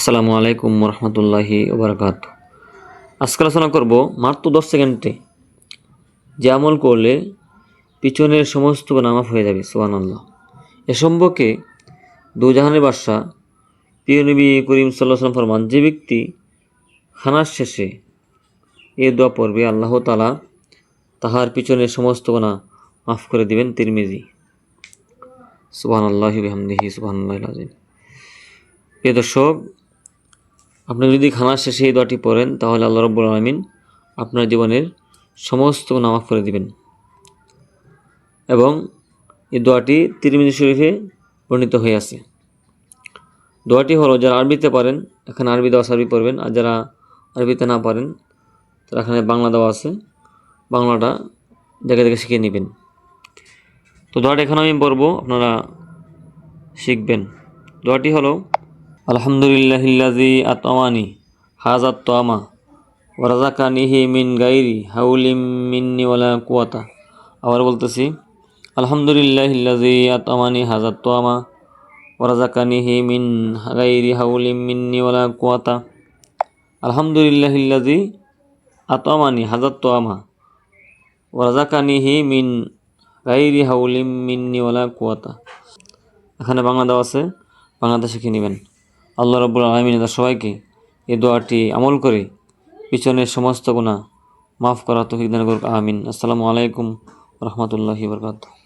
আসসালামু আলাইকুম রহমতুল্লাহি ওবরাকাত। আজকে আলোচনা করব মাত্র 10 সেকেন্ডে যে আমল করলে পিছনের সমস্ত গুনাহ মাফ হয়ে যাবে। সুবহানাল্লাহ। এ সম্পর্কে দুজাহানের বাদশা প্রিয় নবী করিম সাল্লাল্লাহু আলাইহি ওয়াসাল্লাম ফরমান, যে ব্যক্তি খানার শেষে এ দোয়া পড়বে আল্লাহ তাআলা তাহার পিছনের সমস্ত গুনাহ মাফ করে দিবেন। তিরমিজি। সুবহানাল্লাহি ওয়া বিহামদিহি সুবহানাল্লাহিল আযীম। প্রিয় দর্শক, আপনি যদি খানার শেষে এই দোয়াটি পড়েন তাহলে আল্লাহ রাব্বুল আলামিন আপনার জীবনের সমস্ত গুনাহ মাফ করে দিবেন। এবং এই দোয়াটি তিরমিজি শরীফে বর্ণিত হয়ে আছে। দোয়াটি হলো, যারা আরবিতে পারেন এখানে আরবি দেওয়া আছে, আরবি পড়বেন, আর যারা আরবিতে না পারেন তারা এখানে বাংলা দেওয়া আছে, বাংলাটা দেখে দেখে শিখে নেবেন। তো দোয়াটি এখানে আমি পড়বো, আপনারা শিখবেন। দোয়াটি হলো, আলহামদুলিল্লাহিল্লাযী আত'আমানি হাযাত তা'আমা ওয়া রাযাকানিহি মিন গায়রি হাওলিম মিন্নি ওয়ালা কুওয়াতা। আবার বলতেছি, আলহামদুলিল্লাহিল্লাযী আত'আমানি হাযাত তা'আমা ওয়া রাযাকানিহি মিন গায়রি হাওলিম মিন্নি ওয়ালা কুওয়াতা। আলহামদুলিল্লাহিল্লাযী আত'আমানি হাযাত তা'আমা ওয়া রাযাকানিহি মিন গায়রি হাওলিম মিন্নি ওয়ালা কুওয়াতা। এখানে বাংলা দেওয়া আছে, বাংলাতে শিখে নেবেন। আল্লাহ রাব্বুল আলামিন সবাইকে এই দোয়াটি আমল করে পিছনের সমস্ত গুনাহ মাফ করা তৌফিক দান করুক। আমিন। আসসালামু আলাইকুম রহমতুল্লাহি ওয়া বারাকাতুহু।